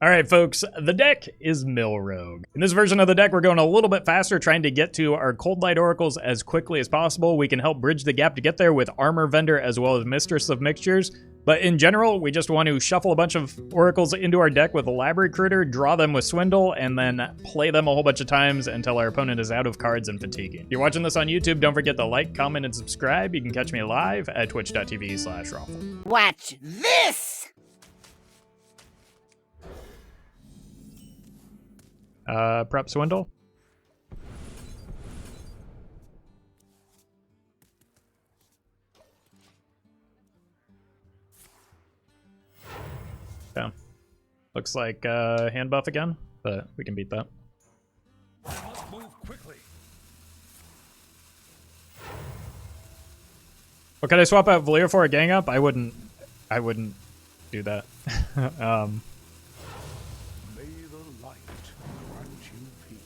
All right, folks, the deck is Mill Rogue. In this version of the deck, we're going a little bit faster, trying to get to our Coldlight Oracles as quickly as possible. We can help bridge the gap to get there with Armor Vendor as well as Mistress of Mixtures. But in general, we just want to shuffle a bunch of Oracles into our deck with a Lab Recruiter, draw them with Swindle, and then play them a whole bunch of times until our opponent is out of cards and fatiguing. If you're watching this on YouTube, don't forget to like, comment, and subscribe. You can catch me live at twitch.tv/Roffle. Watch this! Prep Swindle. Yeah. Looks like hand buff again, but we can beat that. Must move quickly. Well, could I swap out Valeera for a gang up? I wouldn't do that.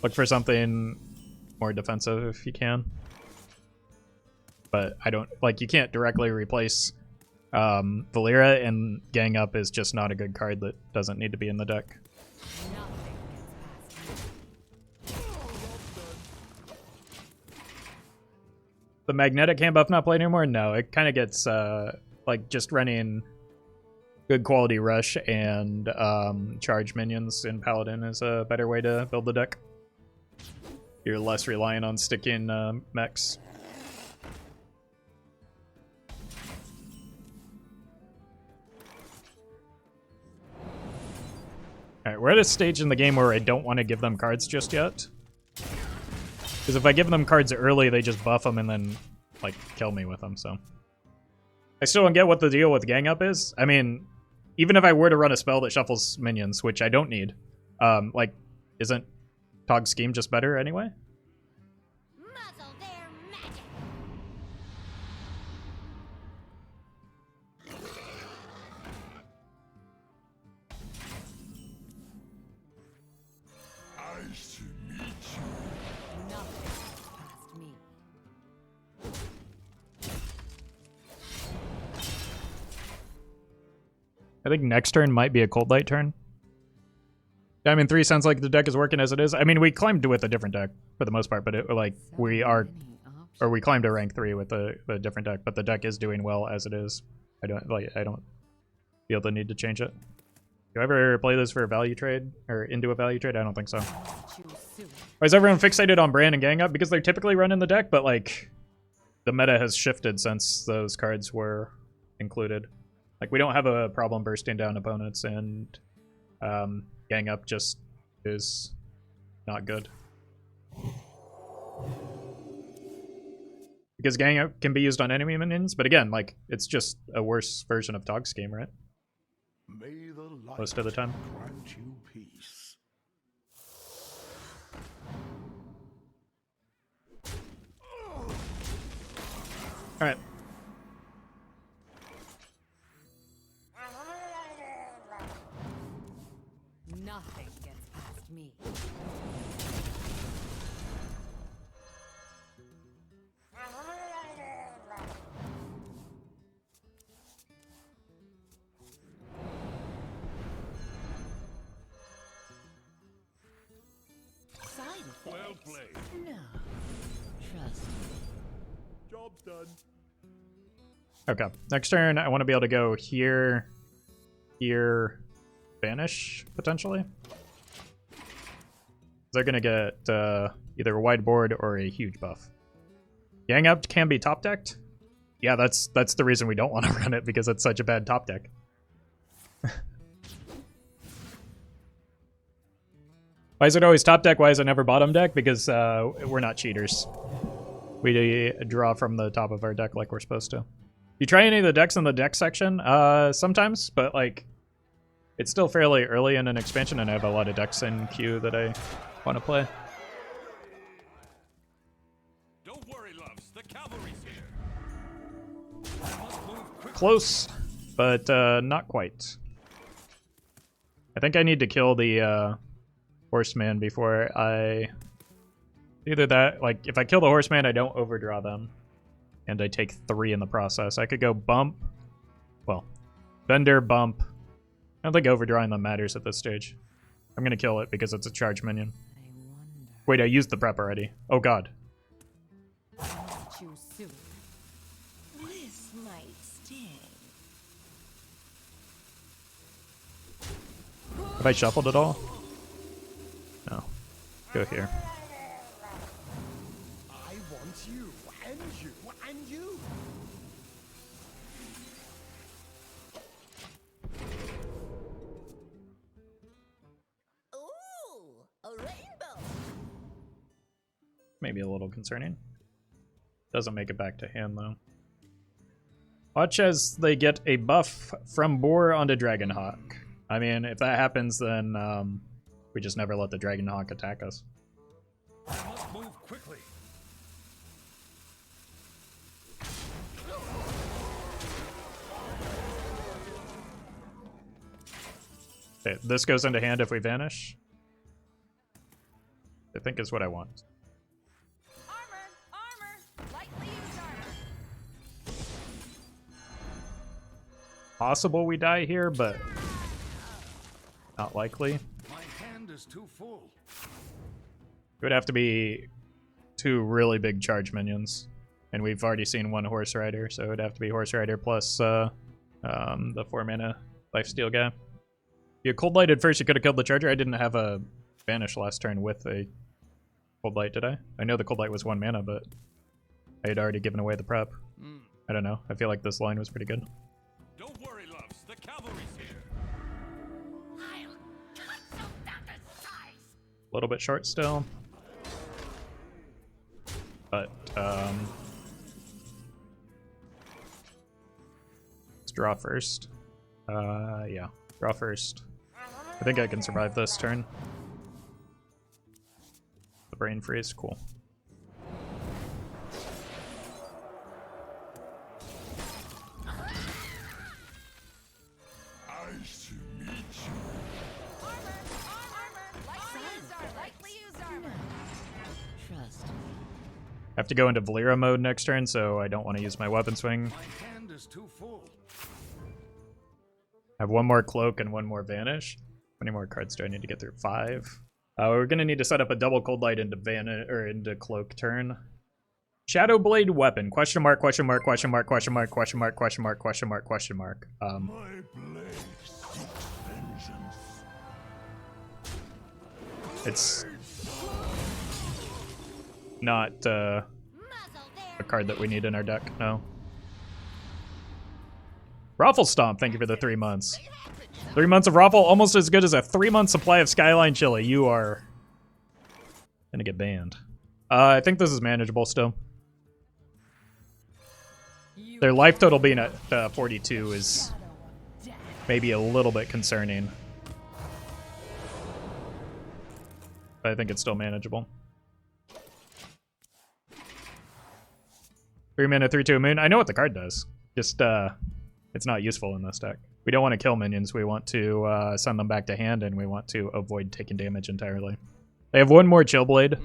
Look for something more defensive if you can. But I don't, like, you can't directly replace Valeera, and gang up is just not a good card that doesn't need to be in the deck. The magnetic hand buff not played anymore? No, it kind of gets like just running good quality rush and charge minions in Paladin is a better way to build the deck. You're less reliant on sticking mechs. Alright, we're at a stage in the game where I don't want to give them cards just yet. Because if I give them cards early, they just buff them and then, like, kill me with them, so. I still don't get what the deal with gang up is. I mean, even if I were to run a spell that shuffles minions, which I don't need, like, isn't Tog Scheme just better anyway? Muzzle their magic. Nice to meet you. Nothing past me. I think next turn might be a Coldlight turn. I mean, 3 sounds like the deck is working as it is. I mean, we climbed with a different deck for the most part, but we climbed to rank 3 with a different deck, but the deck is doing well as it is. I don't feel the need to change it. Do I ever play this for a value trade or into a value trade? I don't think so. Why is everyone fixated on Brand and Gang Up? Because they're typically running the deck, but like the meta has shifted since those cards were included. Like we don't have a problem bursting down opponents, and Gang Up just is not good. Because Gang Up can be used on enemy minions, but again, like, it's just a worse version of Tog Scheme, right? May the light Most of the time. grant you peace. Alright. Nothing gets past me. Side effects? Well played. No. Trust me. Job's done. Okay. Next turn, I want to be able to go here, here, Vanish, potentially. They're going to get either a wide board or a huge buff. Gang Up can be top decked. Yeah, that's the reason we don't want to run it, because it's such a bad top deck. Why is it always top deck? Why is it never bottom deck? Because we're not cheaters. We draw from the top of our deck like we're supposed to. You try any of the decks in the deck section? Sometimes, but like it's still fairly early in an expansion, and I have a lot of decks in queue that I want to play. Don't worry, loves. The cavalry's here. Must move quickly. Close, but not quite. I think I need to kill the Horseman before I... Either that, like, if I kill the Horseman, I don't overdraw them. And I take 3 in the process. I could go bump. Well, Vendor, bump, I don't think overdrawing them matters at this stage. I'm gonna kill it because it's a charge minion. I wonder. Wait, I used the prep already. Oh god. I'll meet you soon. This might sting. Have I shuffled at all? No. Go here. I want you, and you, and you. Ooh, a rainbow. Maybe a little concerning. Doesn't make it back to hand though. Watch as they get a buff from Boar onto Dragonhawk. I mean, if that happens, then we just never let the Dragonhawk attack us. I must move quickly. Okay, this goes into hand if we vanish. I think is what I want. Armor! Lightly used armor! Possible we die here, but not likely. My hand is too full. It would have to be 2 really big charge minions. And we've already seen 1 Horse Rider, so it would have to be Horse Rider plus the 4 mana lifesteal guy. If you Coldlighted first, you could have killed the Charger. I didn't have a Vanish last turn with a Coldlight, did I? I know the Coldlight was 1 mana, but I had already given away the prep. I don't know. I feel like this line was pretty good. Don't worry, loves. The cavalry's here. I'll cut you down to size. A little bit short still. But, let's draw first. Yeah. Draw first. I think I can survive this turn. The brain freeze, cool. Nice to meet you. Lightly used armor! Trust. I have to go into Valeera mode next turn, so I don't want to use my weapon swing. My hand is too full. I have 1 more Cloak and 1 more Vanish. How many more cards do I need to get through? 5. We're gonna need to set up a double Coldlight into Vanish or into Cloak turn. Shadowblade weapon? Question mark? Question mark? Question mark? Question mark? Question mark? Question mark? Question mark? Question mark? My blade seeks vengeance. It's not Muzzle a there! card that we need in our deck. No. Roffle Stomp, thank you for the 3 months. 3 months of Roffle, almost as good as a 3-month supply of Skyline Chili. You are gonna get banned. I think this is manageable still. Their life total being at 42 is maybe a little bit concerning. But I think it's still manageable. 3 mana, 3/2 moon. I know what the card does. Just, it's not useful in this deck. We don't want to kill minions. We want to send them back to hand, and we want to avoid taking damage entirely. They have 1 more Chillblade.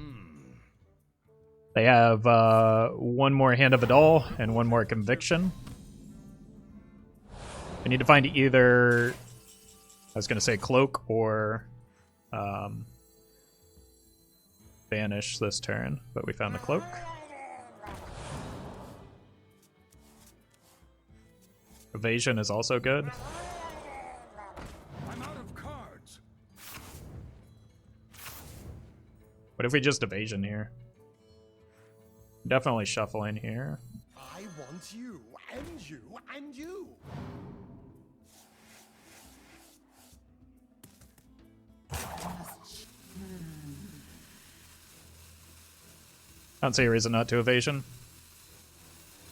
They have 1 more Hand of Vidal and 1 more Conviction. I need to find either, I was going to say Cloak or Vanish this turn, but we found the Cloak. Evasion is also good. I'm out of cards. What if we just Evasion here? Definitely shuffling here. I want you, and you, and you. I don't see a reason not to Evasion.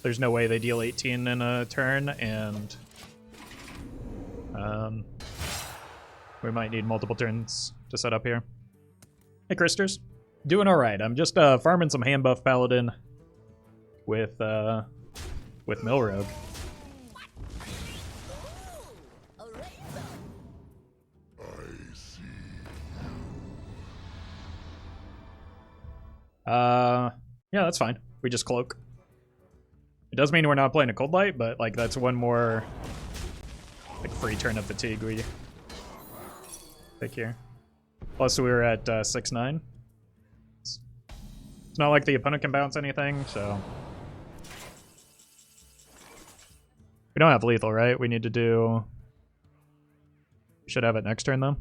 There's no way they deal 18 in a turn, and we might need multiple turns to set up here. Hey, Christers. Doing alright. I'm just farming some hand buff paladin with Milrogue. Ooh, a rainbow. I see. Yeah, that's fine. We just Cloak. It does mean we're not playing a Coldlight, but like that's 1 more like free turn of fatigue we pick here. Plus we were at 6-9. It's not like the opponent can bounce anything, so... We don't have lethal, right? We need to do... We should have it next turn, though.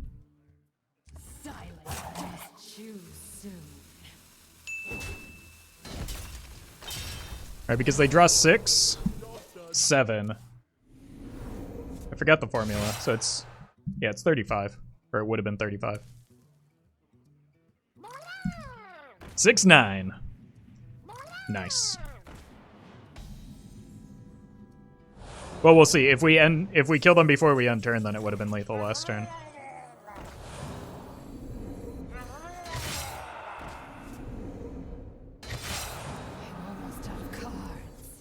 Silence must choose soon. Alright, because they draw 6, 7. I forgot the formula, so it's... Yeah, it's 35. Or it would have been 35. 6-9. Nice. Well, we'll see. If we kill them before we end turn, then it would have been lethal last turn. I'm almost out of cards.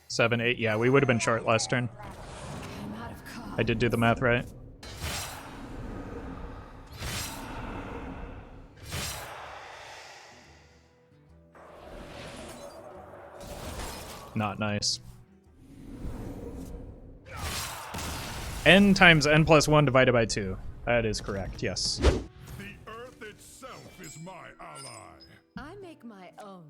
7, 8. Yeah, we would have been short last turn. I'm out of cards. I did do the math right. Not nice. N times n plus 1 divided by 2. That is correct, yes. The earth itself is my ally. I make my own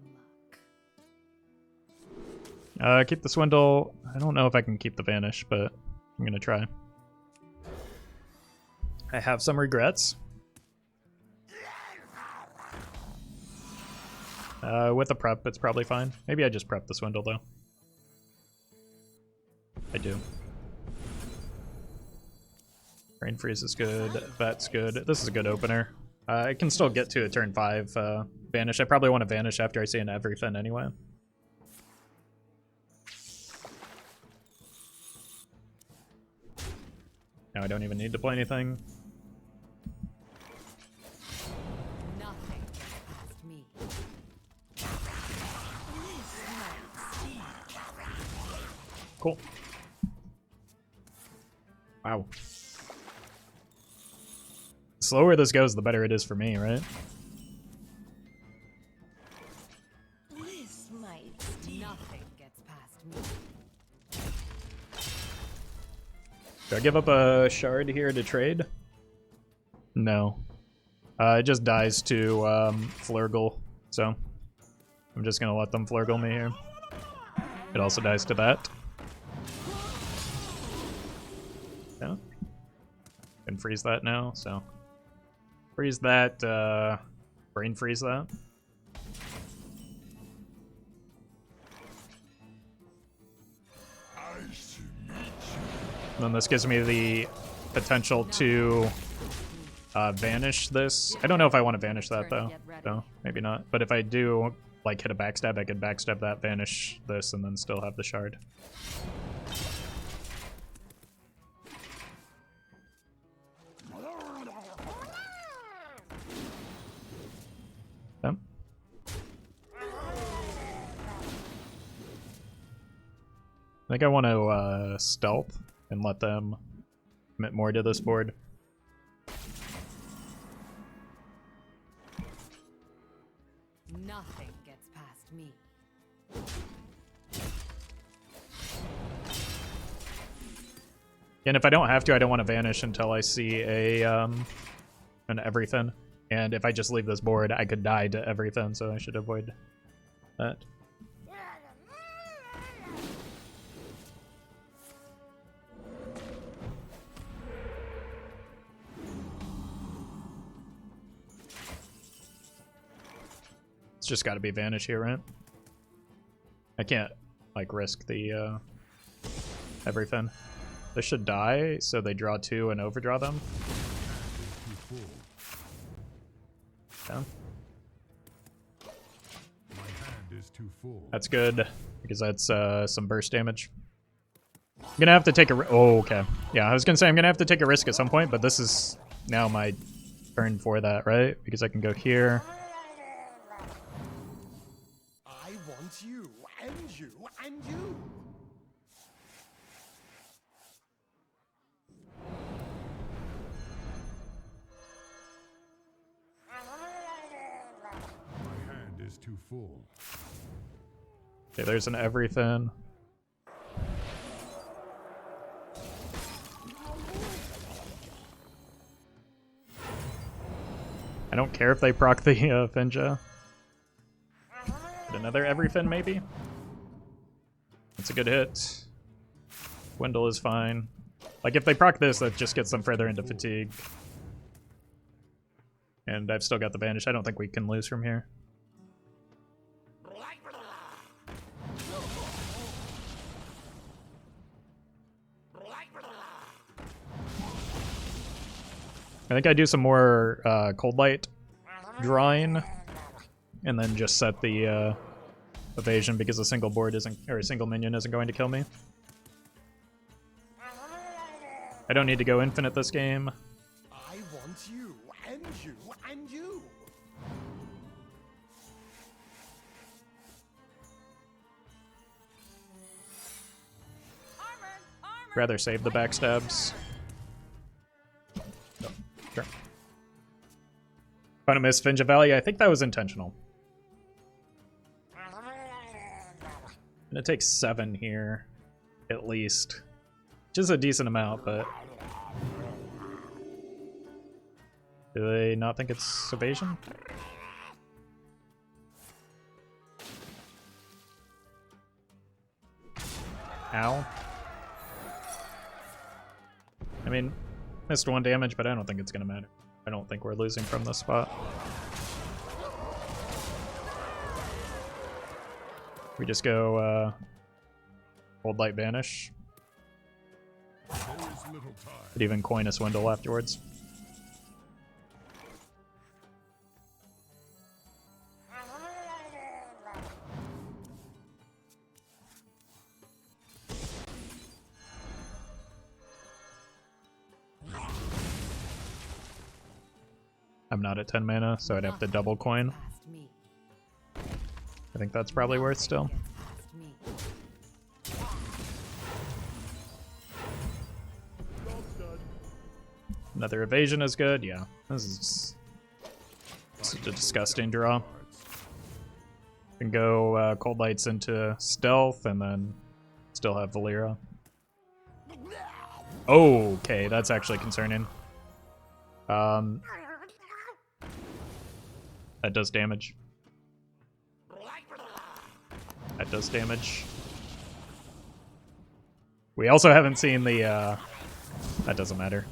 luck. Keep the Swindle. I don't know if I can keep the Vanish, but I'm gonna try. I have some regrets. With the prep, it's probably fine. Maybe I just prep the Swindle, though. I do. Brain Freeze is good. That's good. This is a good opener. I can still get to a turn 5 Vanish. I probably want to Vanish after I see an everything anyway. Now I don't even need to play anything. Nothing gets past me. Cool. Wow. The slower this goes, the better it is for me, right? This might steal. Nothing gets past me. Do I give up a shard here to trade? No. It just dies to Flurgle, so I'm just gonna let them Flurgle me here. It also dies to that. Yeah. Can freeze that now, so freeze that, brain freeze that. And then this gives me the potential to Vanish this. I don't know if I want to Vanish that though, so maybe not. But if I do like hit a Backstab, I could Backstab that, Vanish this, and then still have the shard. Yep. I think I want to stealth and let them commit more to this board. Nothing gets past me. And if I don't have to, I don't want to Vanish until I see a an everything. And if I just leave this board, I could die to everything, so I should avoid that. It's just got to be Vanish here, right? I can't like risk the everything. This should die, so they draw 2 and overdraw them. Yeah. That's good, because that's some burst damage. I'm gonna have to take a oh, okay. Yeah, I was gonna say I'm gonna have to take a risk at some point, but this is now my turn for that, right? Because I can go here. I want you, and you, and you. My hand is too full. Okay, there's an everything. I don't care if they proc the Finja. Get another Everyfin, maybe? That's a good hit. Swindle is fine. Like, if they proc this, that just gets them further into fatigue. And I've still got the Vanish. I don't think we can lose from here. I think I do some more Coldlight drawing, and then just set the Evasion because a single board isn't, or a single minion isn't going to kill me. I don't need to go infinite this game. I want you, and you, and you. Rather save the backstabs. No, sure. Found a miss Finja Valley. I think that was intentional. And it takes 7 here, at least. Which is a decent amount, but... Do they not think it's Evasion? Ow. I mean, missed 1 damage, but I don't think it's gonna matter. I don't think we're losing from this spot. We just go Coldlight Vanish. Could even coin a Swindle afterwards. I'm not at 10 mana, so I'd have to double coin. Past me. I think that's probably worth still. Past me. Another Evasion is good, yeah. This is a disgusting draw. Can go Coldlights into Stealth and then still have Valeera. Okay, that's actually concerning. That does damage. That does damage. We also haven't seen the, that doesn't matter.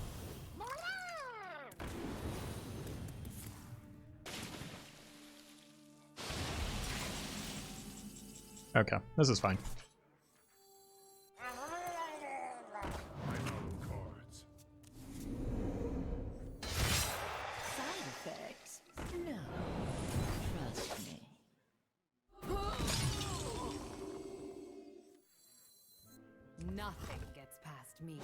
Okay, this is fine. Side effects? No. Trust me. Nothing gets past me.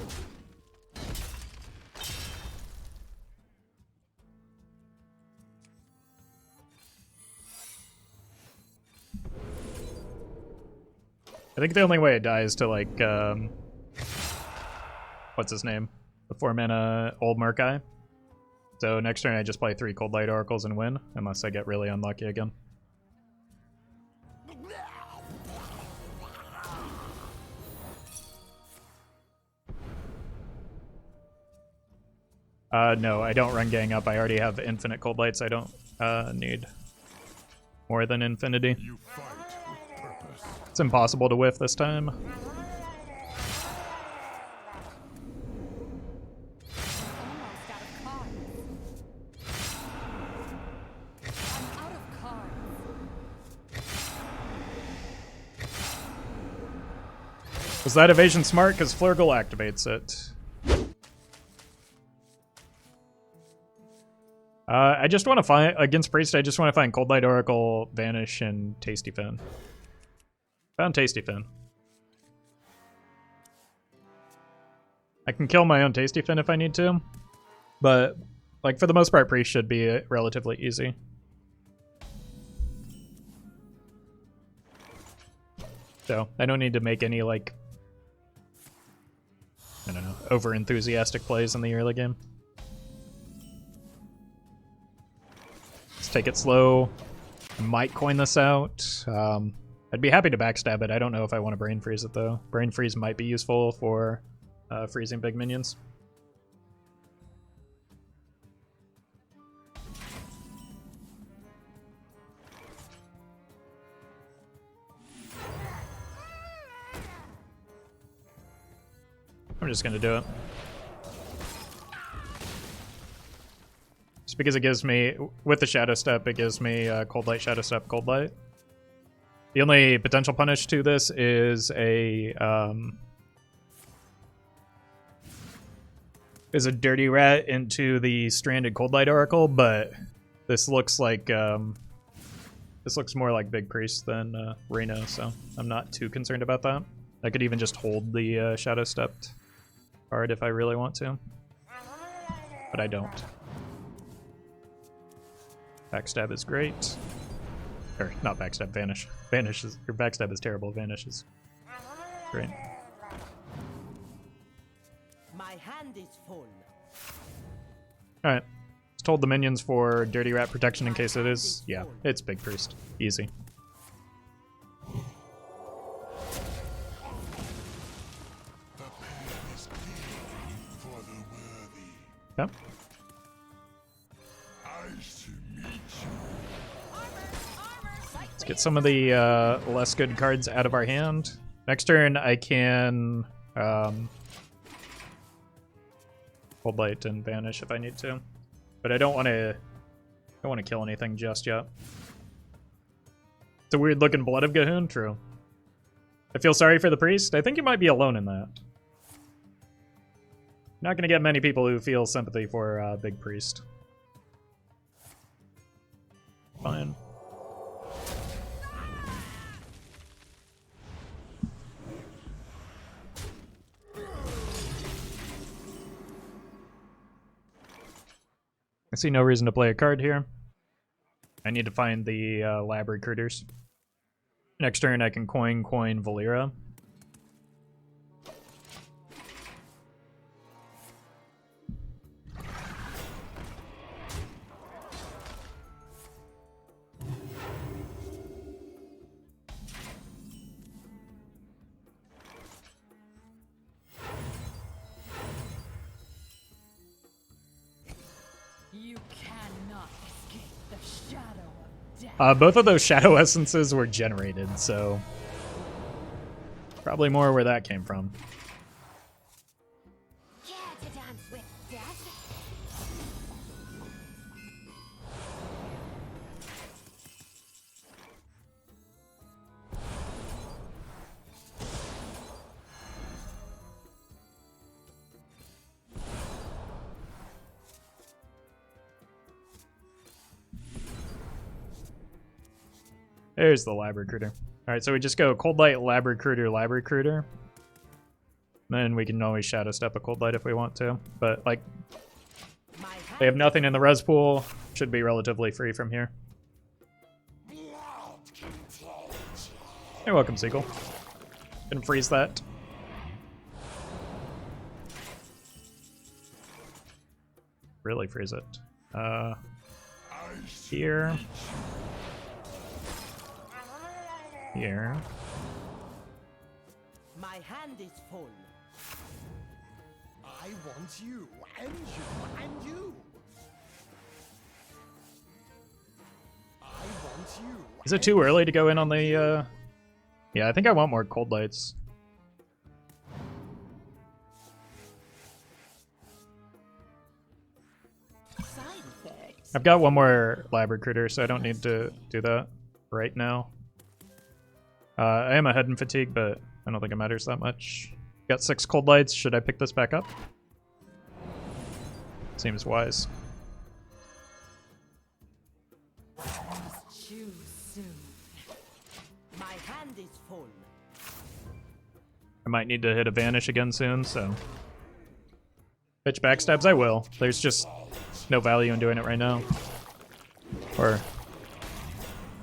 I think the only way it dies to, like, what's his name? The 4-mana old Merc guy. So next turn I just play 3 Coldlight Oracles and win, unless I get really unlucky again. No, I don't run gang up. I already have infinite Coldlights. I don't need more than infinity. You fight with purpose. It's impossible to whiff this time. Almost out of cards. I'm out of cards. Was that Evasion smart? Because Flurgle activates it. I just want to find, against Priest, I just want to find Coldlight Oracle, Vanish, and Tastyfin. Found Tastyfin. I can kill my own Tastyfin if I need to, but, like, for the most part, Priest should be relatively easy. So, I don't need to make any, like, I don't know, over-enthusiastic plays in the early game. Let's take it slow. I might coin this out. I'd be happy to backstab it. I don't know if I want to Brain Freeze it, though. Brain Freeze might be useful for freezing big minions. I'm just gonna do it. Just because it gives me, with the Shadowstep, it gives me Coldlight, Shadowstep, Coldlight. The only potential punish to this is a Dirty Rat into the stranded Coldlight Oracle, but this looks like this looks more like Big Priest than Reno, so I'm not too concerned about that. I could even just hold the Shadowstepped card if I really want to, but I don't. Backstab is great. Or, not Backstab, Vanish. Vanish is, or Backstab is terrible, Vanish is great. My hand is full. Alright. Just hold the minions for Dirty Rat protection in case it is. Yeah, it's Big Priest. Easy. Yep. Let's get some of the less good cards out of our hand. Next turn, I can Coldlight and Vanish if I need to, but I don't want to kill anything just yet. It's a weird looking Blood of Gahoon, true. I feel sorry for the priest. I think you might be alone in that. Not gonna get many people who feel sympathy for Big Priest. Fine. I see no reason to play a card here. I need to find the lab recruiters. Next turn I can coin Valeera. You cannot escape the shadow of death. Both of those shadow essences were generated, so probably more where that came from. Care to dance with death? There's the lab recruiter. Alright, so we just go Coldlight, lab recruiter. Then we can always Shadowstep a Coldlight if we want to. But, like, they have nothing in the res pool. Should be relatively free from here. You're welcome, Seagull. Gonna freeze that. Really freeze it. Here. Here. My hand is full. I want you, and you, and you. I want you. Is it too early to go in on the, Yeah, I think I want more Coldlights. Side effects. I've got one more lab recruiter, so I don't need to do that right now. I am ahead in fatigue, but I don't think it matters that much. Got 6 Coldlights. Should I pick this back up? Seems wise. Choose soon. My hand is full. I might need to hit a Vanish again soon, so... Pitch backstabs, I will. There's just no value in doing it right now. Or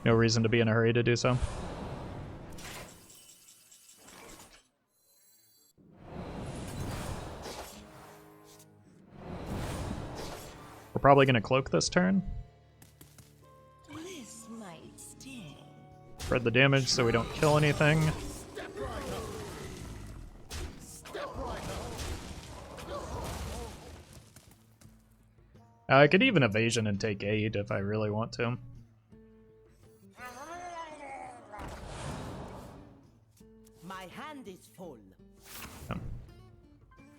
no reason to be in a hurry to do so. We're probably going to cloak this turn. This might sting. Spread the damage so we don't kill anything. Step right up. Step right up. I could even evasion and take 8 if I really want to. My hand is full.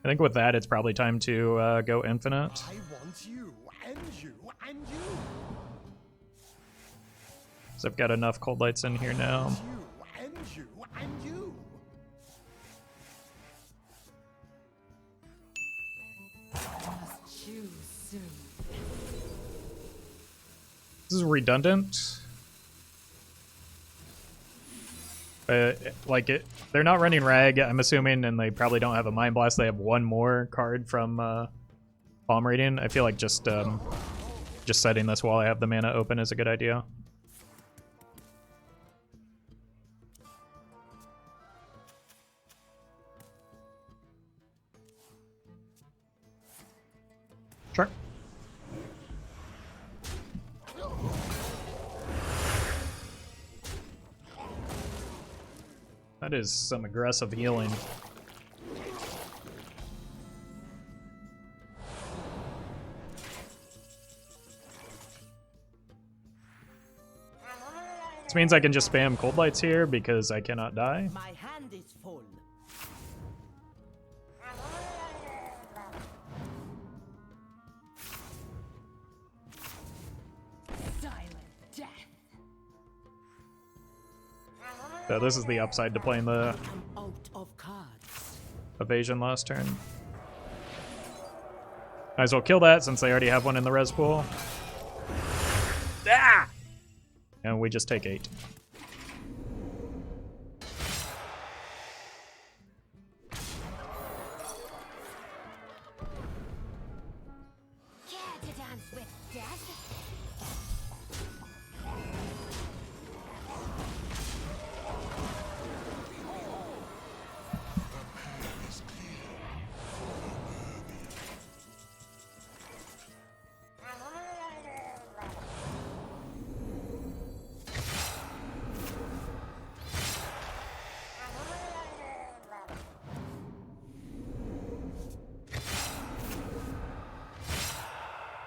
I think with that, it's probably time to go infinite. I want you and you and you. So I've got enough cold lights in here now. You and you and you. Must choose soon. This is redundant. They're not running Rag, I'm assuming, and they probably don't have a Mind Blast. They have one more card from Palm Reading. I feel like just setting this while I have the mana open is a good idea. Sure. That is some aggressive healing. This means I can just spam cold lights here because I cannot die. My hand is full. Silent death. So this is the upside to playing the I'm out of cards. Evasion last turn. Might as well kill that since they already have one in the res pool. Ah! And we just take 8. Care to dance with death?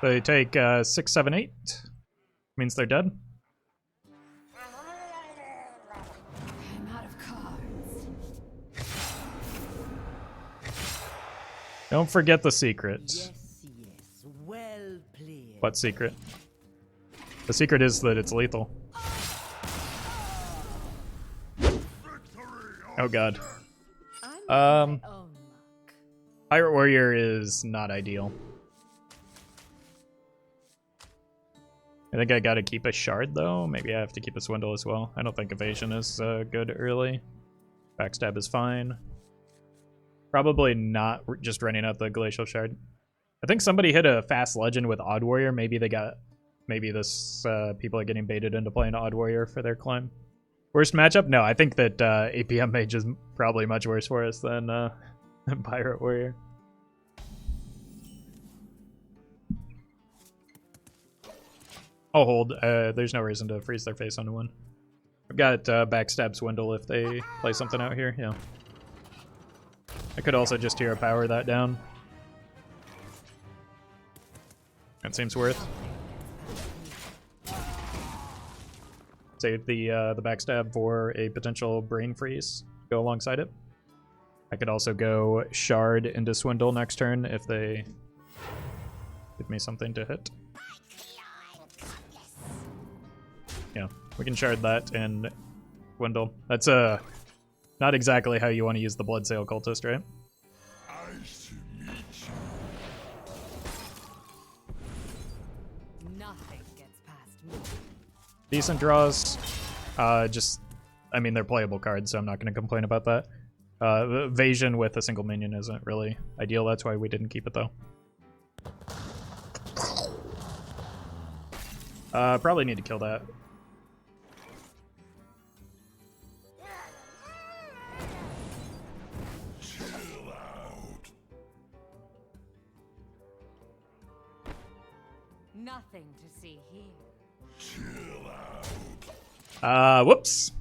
They take 6, 7, 8. Means they're dead. I'm out of cards. Don't forget the secret. Yes, well played. What secret? The secret is that it's lethal. Oh god. I'm my own luck. Pirate Warrior is not ideal. I think I gotta keep a shard though. Maybe I have to keep a Swindle as well. I don't think Evasion is good early. Backstab is fine. Probably not just running out the Glacial Shard. I think somebody hit a fast legend with Odd Warrior. Maybe this people are getting baited into playing Odd Warrior for their climb. Worst matchup? No, I think that APM Mage is probably much worse for us than Pirate Warrior. I'll hold. There's no reason to freeze their face onto one. I've got Backstab Swindle if they play something out here, yeah. I could also just Hero Power that down. That seems worth. Save the Backstab for a potential Brain Freeze. Go alongside it. I could also go Shard into Swindle next turn if they give me something to hit. Yeah, we can Shard that and Swindle. That's not exactly how you want to use the Bloodsail Cultist, right? Nothing gets past me. Decent draws. I mean, they're playable cards, so I'm not going to complain about that. Evasion with a single minion isn't really ideal. That's why we didn't keep it, though. Probably need to kill that. Nothing to see here. Whoops.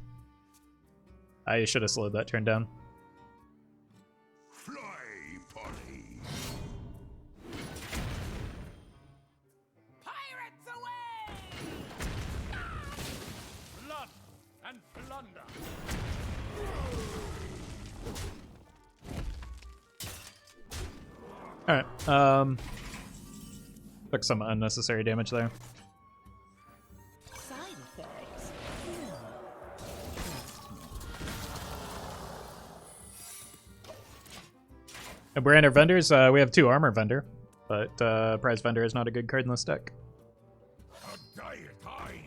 I should have slowed that turn down. Fly, Polly. Pirates away! Blood and plunder. Alright, took some unnecessary damage there. Side effects? And we're in our vendors. We have 2 armor vendor, but prize vendor is not a good card in this deck. A diet high.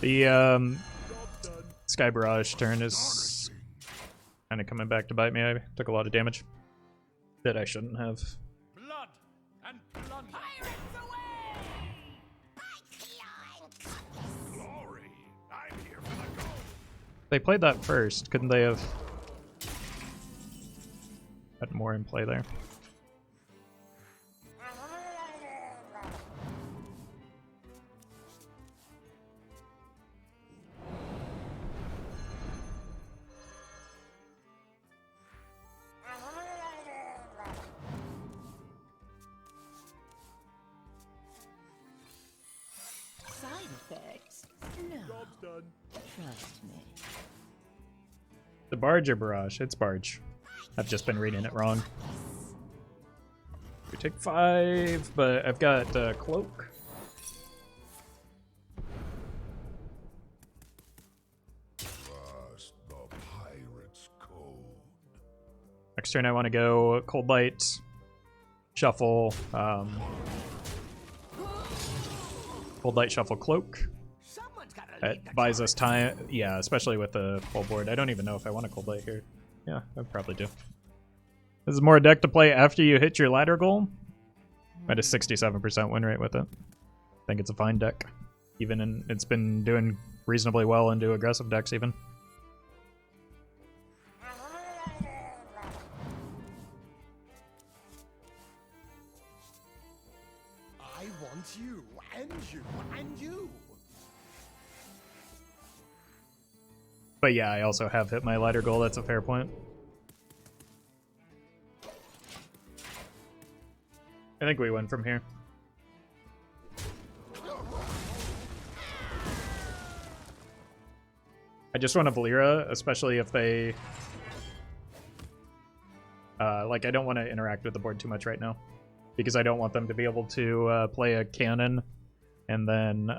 The Sky Barrage turn is kind of coming back to bite me. I took a lot of damage that I shouldn't have. Blood and plunder. Pirates away! My clawing cutlass! Glory. I'm here for the gold. They played that first. Couldn't they have had more in play there? Side effects? No. Job's done. Trust me. The Barge or Barrage? It's Barge. I've just been reading it wrong. We take 5, but I've got Cloak. Trust the pirate's code. Next turn I want to go Coldlight, Shuffle, Coldlight, Shuffle, Cloak. Someone's gotta That lead the buys us time. Yeah, especially with the full board. I don't even know if I want a Coldlight here. Yeah, I probably do. This is more a deck to play after you hit your ladder goal. I had a 67% win rate with it. I think it's a fine deck. Even in, it's been doing reasonably well into aggressive decks even. I want you, and you, and you. But yeah, I also have hit my ladder goal. That's a fair point. I think we win from here. I just want a Valeera, especially if they... like, I don't want to interact with the board too much right now. Because I don't want them to be able to play a cannon and then,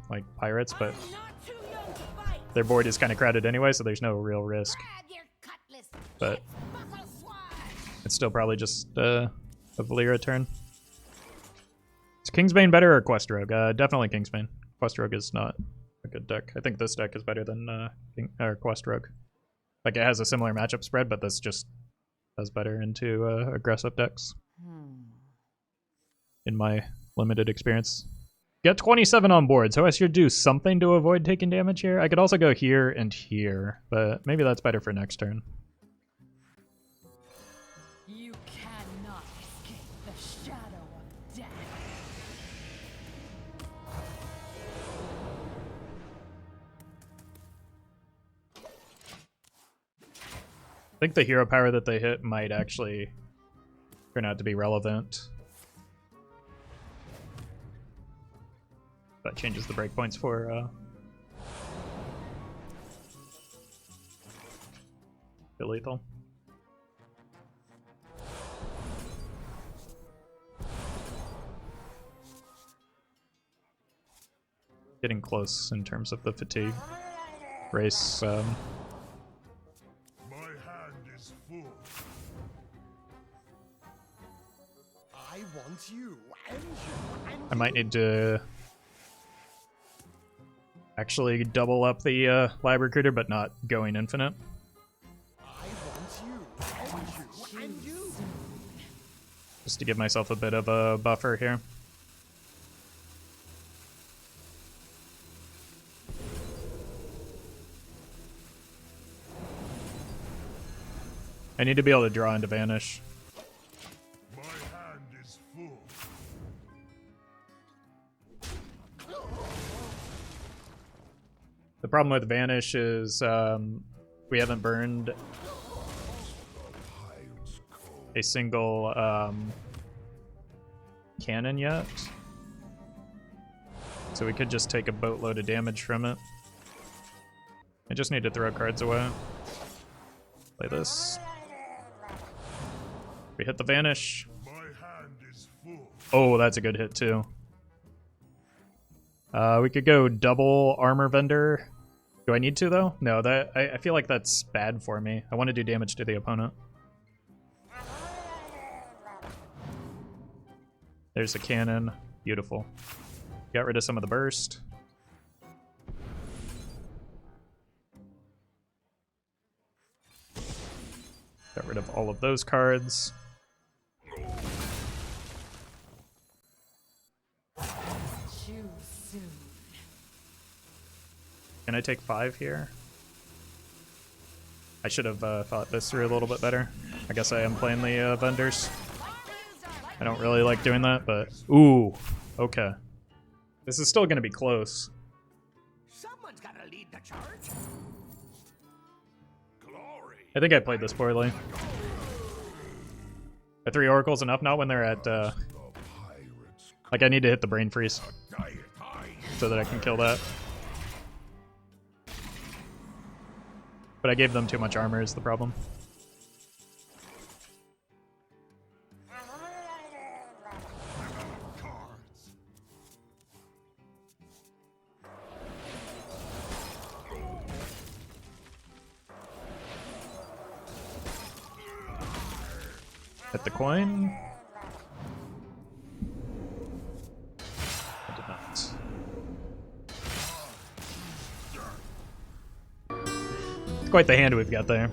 like, pirates, but not too young to fight! their board is kind of crowded anyway, so there's no real risk. Grab your cutlass! But Buckle sword! it's still probably just a Valeera turn. Is Kingsbane better or Quest Rogue? Definitely Kingsbane. Quest Rogue is not a good deck. I think this deck is better than Quest Rogue. Like, it has a similar matchup spread, but this just does better into aggressive decks. In my limited experience. Get 27 on board, so I should do something to avoid taking damage here. I could also go here and here, but maybe that's better for next turn. You cannot escape the shadow of death. I think the hero power that they hit might actually turn out to be relevant. That changes the breakpoints for lethal. Getting close in terms of the fatigue race. My hand is full. I want you, and you, and I might need to actually double up the Lab Recruiter, but not going infinite. I want you, and you, and you. Just to give myself a bit of a buffer here. I need to be able to draw into Vanish. My hand is full. The problem with Vanish is we haven't burned a single cannon yet. So we could just take a boatload of damage from it. I just need to throw cards away. Play this. We hit the Vanish. Oh, that's a good hit too. We could go double armor vendor. Do I need to though? No, that I feel like that's bad for me. I want to do damage to the opponent. There's a cannon. Beautiful. Got rid of some of the burst. Got rid of all of those cards. Too soon. Can I take 5 here? I should have thought this through a little bit better. I guess I am playing the vendors. I don't really like doing that, but... Ooh, okay. This is still going to be close. Someone's gotta lead the charge. Glory. I think I played this poorly. Are 3 oracles enough? Not when they're at... Like, I need to hit the brain freeze so that I can kill that. But I gave them too much armor is the problem. Hit the coin. I did not. It's quite the hand we've got there.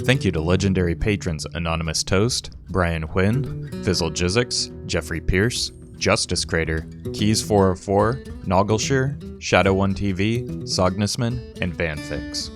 Thank you to legendary patrons Anonymous Toast, Brian Huynh, Fizzle Jizzix, Jeffrey Pierce, Justice Crater, Keys404, Noggleshire, Shadow1TV, Sognusman, and Vanfix.